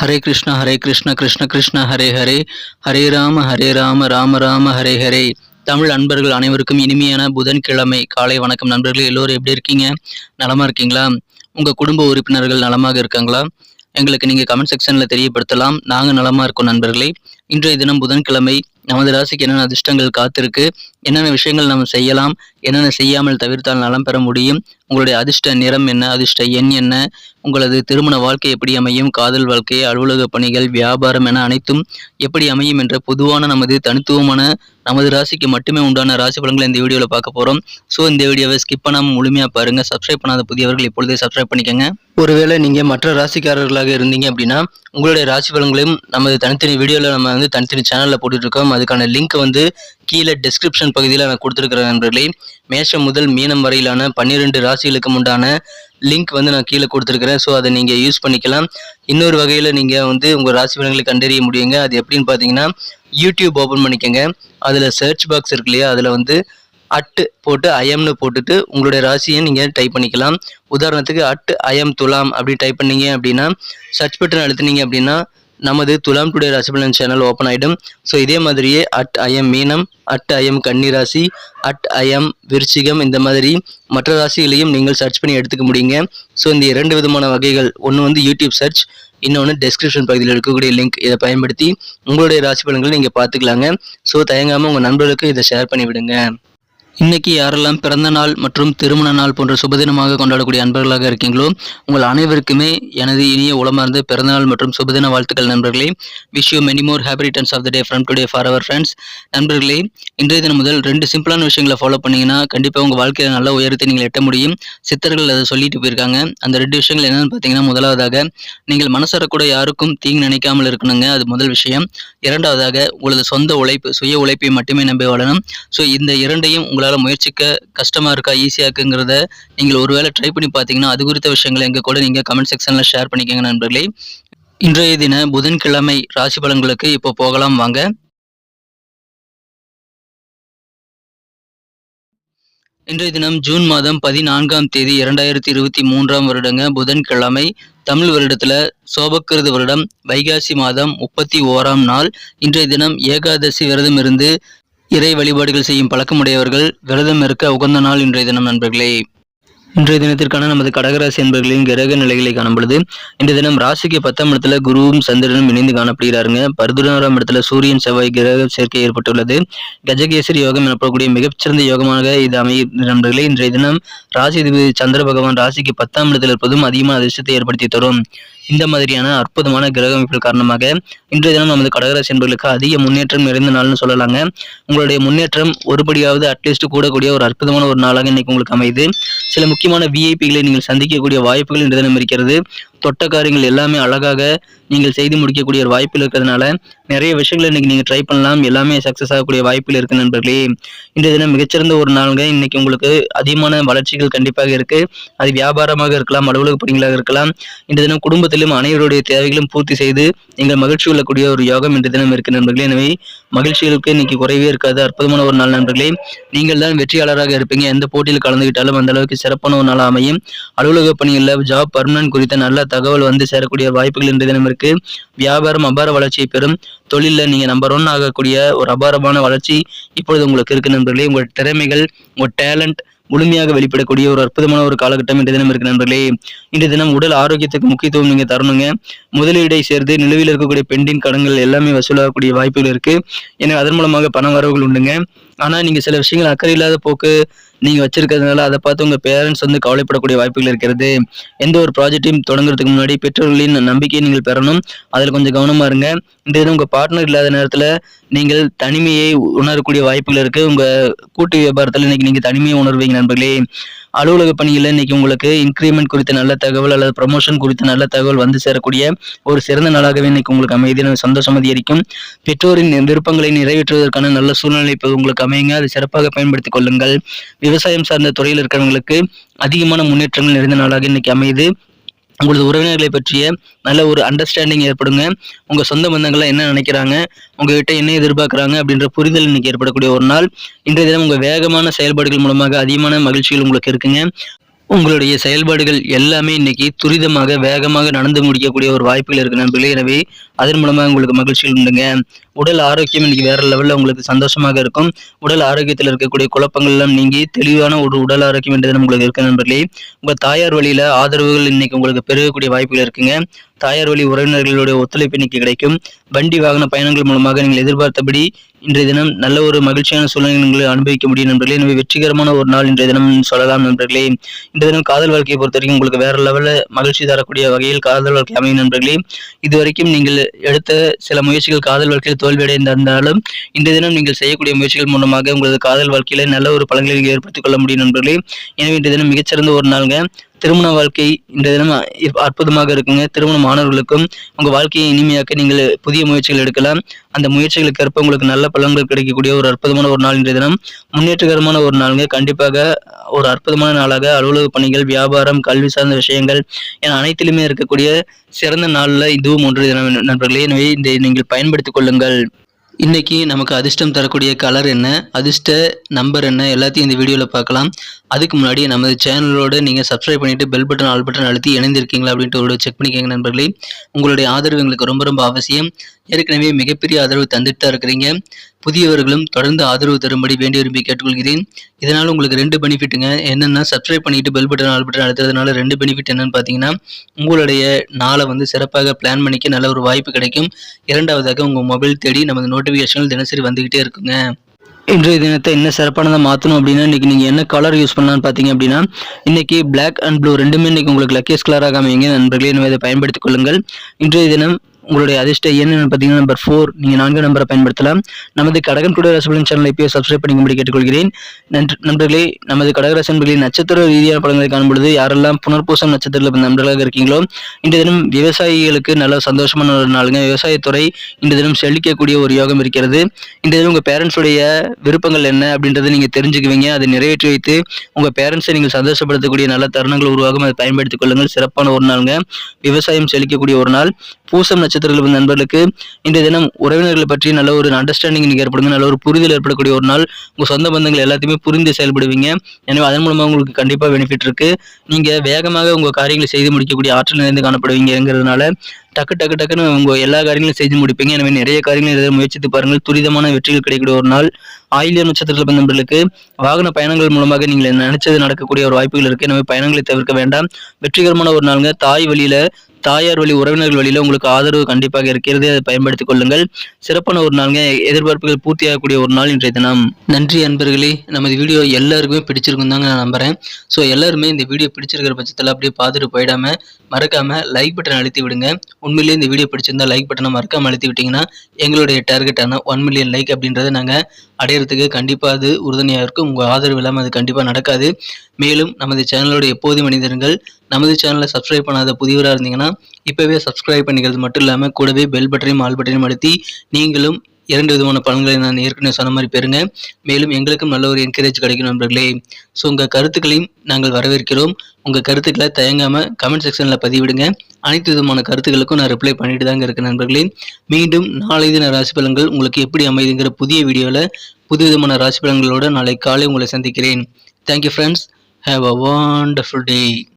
ஹரே கிருஷ்ண கிருஷ்ண கிருஷ்ண ஹரே ஹரே, ஹரே ராம ராம ராம ஹரே ஹரே. தமிழ் அன்பர்கள் அனைவருக்கும் இனிமையான புதன்கிழமை காலை வணக்கம். நண்பர்களே, எல்லோரும் எப்படி இருக்கீங்க? நலமா இருக்கீங்களா? உங்கள் குடும்ப உறுப்பினர்கள் நலமாக இருக்காங்களா? எங்களுக்கு நீங்கள் கமெண்ட் செக்ஷனில் தெரியப்படுத்தலாம். நாங்கள் நலமாக இருக்கோம் நண்பர்களே. இன்றைய தினம் புதன்கிழமை. நமது ராசிக்கு என்னென்ன அதிர்ஷ்டங்கள் காத்திருக்கு, என்னென்ன விஷயங்கள் நம்ம செய்யலாம், என்னென்ன செய்யாமல் தவிர்த்தால் நலம் பெற முடியும், உங்களுடைய அதிர்ஷ்ட நிறம் என்ன, அதிர்ஷ்ட எண் என்ன, உங்களது திருமண வாழ்க்கை எப்படி அமையும், காதல் வாழ்க்கை, அலுவலக பணிகள், வியாபாரம் என அனைத்தும் எப்படி அமையும் என்ற பொதுவான நமது தனித்துவமான நமது ராசிக்கு மட்டுமே உண்டான ராசி பலன்களை இந்த வீடியோவில் பார்க்க போகிறோம். ஸோ இந்த வீடியோவை ஸ்கிப் பண்ணாமல் முழுமையாக பாருங்கள். சப்ஸ்கிரைப் பண்ணாத புதியவர்கள் இப்பொழுதே சப்ஸ்கிரைப் பண்ணிக்கோங்க. ஒருவேளை நீங்கள் மற்ற ராசிக்காரர்களாக இருந்தீங்க அப்படின்னா உங்களுடைய ராசி பலன்களையும் நமது தனித்தனி வீடியோவில் நம்ம தனித்தனி சேனலில் போட்டுட்ருக்கோம். அதுக்கான லிங்க் கீழே டிஸ்கிரிப்ஷன் பகுதியில் நான் கொடுத்துருக்கிறேன் நண்பர்களே. மேஷம் முதல் மீனம் வரையிலான 12 ராசிகளுக்கு உண்டான லிங்க் நான் கீழே கொடுத்துருக்கிறேன். ஸோ அதை நீங்கள் யூஸ் பண்ணிக்கலாம். இன்னொரு வகையில் நீங்கள் உங்கள் ராசி பலன்களை கண்டறிய முடியுங்க. அது எப்படின்னு பார்த்தீங்கன்னா, யூடியூப் ஓப்பன் பண்ணிக்கோங்க. அதில் சர்ச் பாக்ஸ் இருக்கு இல்லையா, அதில் அட்டு போட்டு ஐஎம்னு போட்டுட்டு உங்களுடைய ராசியை நீங்கள் டைப் பண்ணிக்கலாம். உதாரணத்துக்கு ஐஎம் துலாம் அப்படி டைப் பண்ணீங்க அப்படின்னா, சர்ச் பட்டன் அழுத்தினீங்க அப்படின்னா நமது துலாம் டுடே ராசி பலன் சேனல் ஓப்பன் ஆகிடும். ஸோ இதே மாதிரியே ஐஎம் மீனம், ஐஎம் கன்னி ராசி, ஐஎம் விருச்சிகம், இந்த மாதிரி மற்ற ராசிகளையும் நீங்கள் சர்ச் பண்ணி எடுத்துக்க முடியுங்க. ஸோ இந்த 2 விதமான வகைகள், ஒன்று யூடியூப் சர்ச், இன்னொன்று டெஸ்கிரிப்ஷன் பகுதியில் இருக்கக்கூடிய லிங்க். இதை பயன்படுத்தி உங்களுடைய ராசி பலன்களை நீங்கள் பார்த்துக்கலாங்க. ஸோ தயங்காமல் உங்கள் நண்பர்களுக்கு இதை ஷேர் பண்ணி விடுங்க. இன்னைக்கு யாரெல்லாம் பிறந்த நாள் மற்றும் திருமண நாள் போன்ற சுபதினமாக கொண்டாடக்கூடிய அன்பர்களாக இருக்கீங்களோ உங்கள் அனைவருக்குமே எனது இனிய உளமார்ந்த பிறந்தநாள் மற்றும் சுபதின வாழ்த்துக்கள் நண்பர்களே. Wish you many more happy returns of the day from today for our friends. நண்பர்களே, இன்றைய தினம் முதல் 2 சிம்பிளான விஷயங்களை ஃபாலோ பண்ணிங்கன்னா கண்டிப்பாக உங்கள் வாழ்க்கையில் நல்ல உயரத்தை நீங்கள் எட்ட முடியும். சித்தர்கள் அதை சொல்லிட்டு போயிருக்காங்க. அந்த 2 விஷயங்கள் என்னென்னு பார்த்தீங்கன்னா, முதலாவதாக நீங்கள் மனசார கூட யாருக்கும் தீங்கு நினைக்காமல் இருக்கணுங்க. அது முதல் விஷயம். இரண்டாவதாக உங்களது சொந்த உழைப்பு, சுய உழைப்பை மட்டுமே நம்பி வாழணும். ஸோ இந்த இரண்டையும் உங்களால் முயற்சிக்க கஷ்டமா இருக்கா, ஈஸியா இருக்குங்கிறத நீங்கள் ஒருவேளை ட்ரை பண்ணி பார்த்தீங்கன்னா அது குறித்த விஷயங்களை எங்க கூட நீங்க கமெண்ட் செக்ஷன்ல ஷேர் பண்ணிக்கோங்க நண்பர்களே. இன்றைய தின புதன்கிழமை ராசி பலன்களுக்கு இப்போ போகலாம் வாங்க. இன்றைய தினம் ஜூன் மாதம் 14ஆம் தேதி 2023ஆம் வருடங்க, புதன்கிழமை. தமிழ் வருடத்துல சோபக்கிருது வருடம் வைகாசி மாதம் 31ஆம் நாள். இன்றைய தினம் ஏகாதசி விரதம் இருந்து இறை வழிபாடுகள் செய்யும் பழக்கமுடையவர்கள் விரதம் இருக்க உகந்த நாள் இன்றைய தினம் நண்பர்களே. இன்றைய தினத்திற்கான நமது கடகராசி என்பர்களின் கிரக நிலைகளை காணும் பொழுது, இன்றைய தினம் ராசிக்கு 10ஆம் இடத்துல குருவும் சந்திரனும் இணைந்து காணப்படுகிறாருங்க. 11ஆம் இடத்துல சூரியன் செவ்வாய் கிரக சேர்க்கை ஏற்பட்டுள்ளது. கஜகேசரி யோகம் எனப்படக்கூடிய மிகச்சிறந்த யோகமாக இது அமையும் நண்பர்களே. இன்றைய தினம் ராசி அதிபதி சந்திர பகவான் ராசிக்கு 10ஆம் இடத்தில் இருப்பதும் அதிகமான அதிர்ஷ்டத்தை ஏற்படுத்தி தரும். இந்த மாதிரியான அற்புதமான கிரக அமைப்புகள் காரணமாக இன்றைய தினம் நமது கடகராசி என்பர்களுக்கு அதிக முன்னேற்றம் நிறைந்த நாள்னு சொல்லலாங்க. உங்களுடைய முன்னேற்றம் ஒருபடியாவது அட்லீஸ்ட் கூடக்கூடிய ஒரு அற்புதமான ஒரு நாளாக இன்னைக்கு உங்களுக்கு அமையுது. சில முக்கியமான விஐபிகளை நீங்கள் சந்திக்கக்கூடிய வாய்ப்புகள் இன்றைய தினம் இருக்கிறது. தொட்ட காரியங்கள் எல்லாமே அழகாக நீங்கள் செய்து முடிக்கக்கூடிய ஒரு வாய்ப்பில் இருக்கிறதுனால நிறைய விஷயங்களை இன்னைக்கு நீங்கள் ட்ரை பண்ணலாம். எல்லாமே சக்ஸஸ் ஆகக்கூடிய வாய்ப்பில் இருக்கு நண்பர்களே. இன்றைய தினம் மிகச்சிறந்த ஒரு நாளுங்க. இன்னைக்கு உங்களுக்கு அதிகமான வளர்ச்சிகள் கண்டிப்பாக இருக்கு. அது வியாபாரமாக இருக்கலாம், அலுவலக பணிகளாக இருக்கலாம். இன்றைய தினம் குடும்பத்திலும் அனைவருடைய தேவைகளும் பூர்த்தி செய்து நீங்கள் மகிழ்ச்சி கொள்ளக்கூடிய ஒரு யோகம் இன்றைய தினம் இருக்கு நண்பர்களே. எனவே மகிழ்ச்சிகளுக்கு இன்னைக்கு குறைவே இருக்காது. அற்புதமான ஒரு நாள் நண்பர்களே. நீங்கள் தான் வெற்றியாளராக இருப்பீங்க. எந்த போட்டியில் கலந்துகிட்டாலும் அந்த அளவுக்கு சிறப்பான ஒரு நாளாக அமையும். அலுவலக பணிகளில் ஜாப் பர்மனன்ட் குறித்த நல்ல தகவல் சேரக்கூடிய வாய்ப்புகள் இன்றைய தினம் இருக்கு. வியாபாரம் அபார வளர்ச்சியை பெறும். தொழிலில் நீங்க நம்பர் 1 ஆகக்கூடிய ஒரு அபாரமான வளர்ச்சி இப்பொழுது உங்களுக்கு இருக்கு நண்பர்களே. உங்கள் திறமைகள், உங்கள் டேலண்ட் முழுமையாக வெளிப்படக்கூடிய ஒரு அற்புதமான ஒரு காலகட்டம் இன்றைய தினம் இருக்கு நண்பர்களே. இன்றைய தினம் உடல் ஆரோக்கியத்துக்கு முக்கியத்துவம் நீங்க தரணுங்க. முதலீடை சேர்ந்து நிலுவையில் இருக்கக்கூடிய பெண்டிங் கடன்கள் எல்லாமே வசூலாகக்கூடிய வாய்ப்புகள் இருக்கு. ஏன்னா அதன் மூலமாக பண வரவுகள் உண்டுங்க. ஆனா நீங்க சில விஷயங்கள் அக்கறை இல்லாத போக்கு நீங்க வச்சிருக்கிறதுனால அதை பார்த்து உங்க பேரண்ட்ஸ் கவலைப்படக்கூடிய வாய்ப்புகள் இருக்கிறது. எந்த ஒரு ப்ராஜெக்டையும் தொடங்குறதுக்கு முன்னாடி பெற்றோர்களின் நம்பிக்கையை நீங்கள் பெறணும். அதில் கொஞ்சம் கவனமா இருங்க. இந்த தினம் உங்க பார்ட்னர் இல்லாத நேரத்துல நீங்கள் தனிமையை உணரக்கூடிய வாய்ப்புகள் இருக்கு. உங்க கூட்டு வியாபாரத்தில் இன்னைக்கு நீங்க தனிமையை உணர்வீங்க நண்பர்களே. அலுவலக பணியில் இன்னைக்கு உங்களுக்கு இன்க்ரிமெண்ட் குறித்த நல்ல தகவல் அல்லது ப்ரமோஷன் குறித்த நல்ல தகவல் சேரக்கூடிய ஒரு சிறந்த நாளாகவே இன்னைக்கு உங்களுக்கு அமைதி சந்தோஷம் அதிகரிக்கும். பெற்றோரின் விருப்பங்களை நிறைவேற்றுவதற்கான நல்ல சூழ்நிலை இப்போ உங்களுக்கு அமையுங்க. அதை சிறப்பாக பயன்படுத்திக் கொள்ளுங்கள். விவசாயம் சார்ந்த துறையில் இருக்கிறவங்களுக்கு அதிகமான முன்னேற்றங்கள் நிறைந்த நாளாக இன்னைக்கு அமையுது. உங்களது உறவினர்களை பற்றிய நல்ல ஒரு அண்டர்ஸ்டாண்டிங் ஏற்படுங்க. உங்க சொந்த பந்தங்கள்லாம் என்ன நினைக்கிறாங்க, உங்ககிட்ட என்ன எதிர்பார்க்குறாங்க அப்படின்ற புரிதல் இன்னைக்கு ஏற்படக்கூடிய ஒரு நாள். இன்றைய தினம் உங்க வேகமான செயல்பாடுகள் மூலமாக அதிகமான மகிழ்ச்சிகள் உங்களுக்கு இருக்குங்க. உங்களுடைய செயல்பாடுகள் எல்லாமே இன்னைக்கு துரிதமாக, வேகமாக நடந்து முடிக்கக்கூடிய ஒரு வாய்ப்புகள் இருக்கு நண்பர்களே. எனவே, அதன் மூலமா உங்களுக்கு மகிழ்ச்சிகள் உண்டுங்க. உடல் ஆரோக்கியம் இன்னைக்கு வேற லெவல்ல உங்களுக்கு சந்தோஷமாக இருக்கும். உடல் ஆரோக்கியத்துல இருக்கக்கூடிய குழப்பங்கள் எல்லாம் நீங்கி, தெளிவான ஒரு உடல் ஆரோக்கியம் என்ற தினம் உங்களுக்கு இருக்கு நண்பர்களே. உங்க தாயார் வழியில ஆதரவுகள் இன்னைக்கு உங்களுக்கு பெருகக்கூடிய வாய்ப்புகள் இருக்குங்க. தாயார் வழி உறவினர்களுடைய ஒத்துழைப்பு இன்னைக்கு கிடைக்கும். வண்டி வாகன பயணங்கள் மூலமாக நீங்கள் எதிர்பார்த்தபடி இன்றைய தினம் நல்ல ஒரு மகிழ்ச்சியான சூழ்நிலை நீங்கள் அனுபவிக்க முடியும் நண்பர்களே. எனவே வெற்றிகரமான ஒரு நாள் இன்றைய தினம் சொல்லலாம் நண்பர்களே. இன்றைய தினம் காதல் வாழ்க்கையை பொறுத்த வரைக்கும் உங்களுக்கு வேற லெவல்ல மகிழ்ச்சி தரக்கூடிய வகையில் காதல் வாழ்க்கை அமையும் நண்பர்களே. இதுவரைக்கும் நீங்கள் எடுத்த சில முயற்சிகள் காதல் வாழ்க்கையில் தோல்வியடைந்திருந்தாலும் இன்றைய தினம் நீங்கள் செய்யக்கூடிய முயற்சிகள் மூலமாக உங்களது காதல் வாழ்க்கையில நல்ல ஒரு பலன்களை நீங்கள் ஏற்படுத்திக் கொள்ள முடியும் நண்பர்களே. எனவே இன்றைய தினம் மிகச்சிறந்த ஒரு நாளுங்க. திருமண வாழ்க்கை இன்றைய தினம் அற்புதமாக இருக்குங்க. திருமணமானவர்களுக்கும் உங்க வாழ்க்கையை இனிமையாக்க நீங்கள் புதிய முயற்சிகள் எடுக்கலாம். அந்த முயற்சிகளுக்கு ஏற்ப உங்களுக்கு நல்ல பலன்கள் கிடைக்கக்கூடிய ஒரு அற்புதமான ஒரு நாள் இன்றைய தினம். முன்னேற்றகரமான ஒரு நாளுங்க. கண்டிப்பாக ஒரு அற்புதமான நாளாக அலுவலக பணிகள், வியாபாரம், கல்வி சார்ந்த விஷயங்கள் என அனைத்திலுமே இருக்கக்கூடிய சிறந்த நாள்ல இதுவும் ஒன்று நண்பர்களே. எனவே இதை நீங்கள் பயன்படுத்திக் கொள்ளுங்கள். இன்னைக்கு நமக்கு அதிர்ஷ்டம் தரக்கூடிய கலர் என்ன, அதிர்ஷ்ட நம்பர் என்ன எல்லாத்தையும் இந்த வீடியோவில் பார்க்கலாம். அதுக்கு முன்னாடி நமது சேனலோட நீங்கள் சப்ஸ்கிரைப் பண்ணிட்டு பெல் பட்டன் ஆல் பட்டன் அழுத்தி இணைந்திருக்கீங்களா அப்படின்ட்டு ஒரு செக் பண்ணிக்கோங்க நண்பர்களே. உங்களுடைய ஆதரவு எங்களுக்கு ரொம்ப ரொம்ப அவசியம். ஏற்கனவே மிகப்பெரிய ஆதரவு தந்துட்டு தான் இருக்கிறீங்க. புதியவர்களும் தொடர்ந்து ஆதரவு தரும்படி வேண்டி விரும்பி கேட்டுக்கொள்கிறேன். இதனால் உங்களுக்கு 2 பெனிஃபிட்டுங்க. என்னென்னா சப்ஸ்கிரைப் பண்ணிட்டு பெல் பட்டன் ஆல் பட்டன் அழுத்துறதுனால 2 பெனிஃபிட் என்னன்னு பார்த்தீங்கன்னா, உங்களுடைய நாளை சிறப்பாக பிளான் பண்ணிக்க நல்ல ஒரு வாய்ப்பு கிடைக்கும். இரண்டாவதாக உங்கள் மொபைல் தேடி நமது நோட்டிஃபிகேஷன்கள் தினசரி வந்துகிட்டே இருக்குங்க. இன்றைய தினத்தை இன்னும் சிறப்பானதாக மாற்றணும் அப்படின்னா இன்றைக்கி நீங்கள் என்ன கலர் யூஸ் பண்ணலான்னு பார்த்தீங்க அப்படின்னா, இன்றைக்கி பிளாக் அண்ட் ப்ளூ ரெண்டுமே இன்றைக்கி உங்களுக்கு லக்கியஸ்ட் கலராக அமைங்க நண்பர்களே. எனவே இதை பயன்படுத்திக் கொள்ளுங்கள். இன்றைய தினம் உங்களுடைய அதிர்ஷ்ட எண் பார்த்தீங்கன்னா நம்பர் 4. நீங்கள் 4 நம்பரை பயன்படுத்தலாம். நமது கடகம் டுடே ராசிபலன் சேனலை இப்போயே சப்ஸ்கிரைப் பண்ணிக்கும்படி கேட்டுக்கொள்கிறேன். நண்பர்களே, நமது கடகராசிகளின் நட்சத்திர ரீதியான பலன்களை காணும்பொழுது யாரெல்லாம் புனர்பூசம் நட்சத்திரத்தில் நண்பர்களாக இருக்கீங்களோ இன்றைய தினம் விவசாயிகளுக்கு நல்ல சந்தோஷமான ஒரு நாளுங்க. விவசாயத்துறை இன்றைய தினம் செழிக்கக்கூடிய ஒரு யோகம் இருக்கிறது. இன்றைய தினம் உங்கள் பேரண்ட்ஸுடைய விருப்பங்கள் என்ன அப்படின்றத நீங்கள் தெரிஞ்சுக்குவீங்க. அதை நிறைவேற்றி வைத்து உங்கள் பேரண்ட்ஸை நீங்கள் சந்தோஷப்படுத்தக்கூடிய நல்ல தருணங்கள் உருவாகும். அதை பயன்படுத்திக் கொள்ளுங்கள். சிறப்பான ஒரு நாளுங்க. விவசாயம் செழிக்கக்கூடிய ஒரு நாள். பூசம் நட்சத்திரங்கள் நண்பர்களுக்கு இன்றைய தினம் உறவினர்களை பற்றி நல்ல ஒரு அண்டர்ஸ்டாண்டிங் ஏற்படுங்க. நல்ல ஒரு புரிதல் ஏற்படக்கூடிய ஒரு நாள். உங்க சொந்த பந்தங்கள் எல்லாத்தையுமே புரிந்து செயல்படுவீங்க. எனவே அதன் மூலமாக உங்களுக்கு கண்டிப்பா பெனிஃபிட் இருக்கு. நீங்க வேகமாக உங்க காரியங்களை செய்து முடிக்கக்கூடிய ஆற்றல் நிறைந்து காணப்படுவீங்கிறதுனால டக்குன்னு உங்க எல்லா காரியங்களும் செய்து முடிப்பீங்க. எனவே நிறைய காரியங்களை முயற்சித்து பாருங்கள். துரிதமான வெற்றிகள் கிடைக்கக்கூடிய ஒரு நாள். ஆயில்யம் நட்சத்திரத்தில் நண்பர்களுக்கு வாகன பயணங்கள் மூலமாக நீங்கள் நினைச்சது நடக்கக்கூடிய ஒரு வாய்ப்புகள் இருக்கு. எனவே பயணங்களை தவிர்க்க வேண்டாம். வெற்றிகரமான ஒரு நாளுங்க. தாயார் வழி உறவினர்கள் வழியில உங்களுக்கு ஆதரவு கண்டிப்பாக இருக்கிறது. அதை பயன்படுத்திக் கொள்ளுங்கள். சிறப்பான ஒரு நாளுங்க. எதிர்பார்ப்புகள் பூர்த்தியாகக்கூடிய ஒரு நாள் இன்றைய தினம். நன்றி அன்பர்களே. நமது வீடியோ எல்லாருக்குமே பிடிச்சிருக்கும் தாங்க நான் நம்புறேன். ஸோ எல்லாருமே இந்த வீடியோ பிடிச்சிருக்கிற பட்சத்தில் அப்படியே பார்த்துட்டு போயிடாம மறக்காம லைக் பட்டன் அழுத்தி விடுங்க. உண்மையிலேயே இந்த வீடியோ பிடிச்சிருந்தா லைக் பட்டனை மறக்காம அழுத்தி விட்டீங்கன்னா எங்களுடைய டார்கெட்டான 1 மில்லியன் லைக் அப்படின்றத நாங்கள் அடையிறதுக்கு கண்டிப்பாக அது உறுதுணையாக இருக்கும். உங்கள் ஆதரவு இல்லாமல் அது கண்டிப்பாக நடக்காது. மேலும் நமது சேனலோட எப்போதும் மனிதர்கள் நமது சேனலை சப்ஸ்கிரைப் பண்ணாத புதியவராக இருந்தீங்கன்னா இப்போவே சப்ஸ்கிரைப் பண்ணிக்கிறது மட்டும் இல்லாமல் கூடவே பெல் பட்டனையும் ஆல் பட்டனையும் அழுத்தி நீங்களும் 2 விதமான பலன்களை நான் ஏற்கனவே சொன்ன மாதிரி பெறுங்க. மேலும் எங்களுக்கும் நல்ல ஒரு என்கரேஜ் கிடைக்கும் நண்பர்களே. ஸோ உங்கள் கருத்துக்களையும் நாங்கள் வரவேற்கிறோம். உங்கள் கருத்துக்களை தயங்காமல் கமெண்ட் செக்ஷனில் பதிவிடுங்க. அனைத்து விதமான கருத்துக்களுக்கும் நான் ரிப்ளை பண்ணிட்டு தாங்க இருக்கேன் நண்பர்களே. மீண்டும் நாளை தின ராசி பலன்கள் உங்களுக்கு எப்படி அமைதுங்கிற புதிய வீடியோவில் புது விதமான ராசி பலன்களோடு நாளை காலை உங்களை சந்திக்கிறேன். Thank you friends. Have a wonderful day.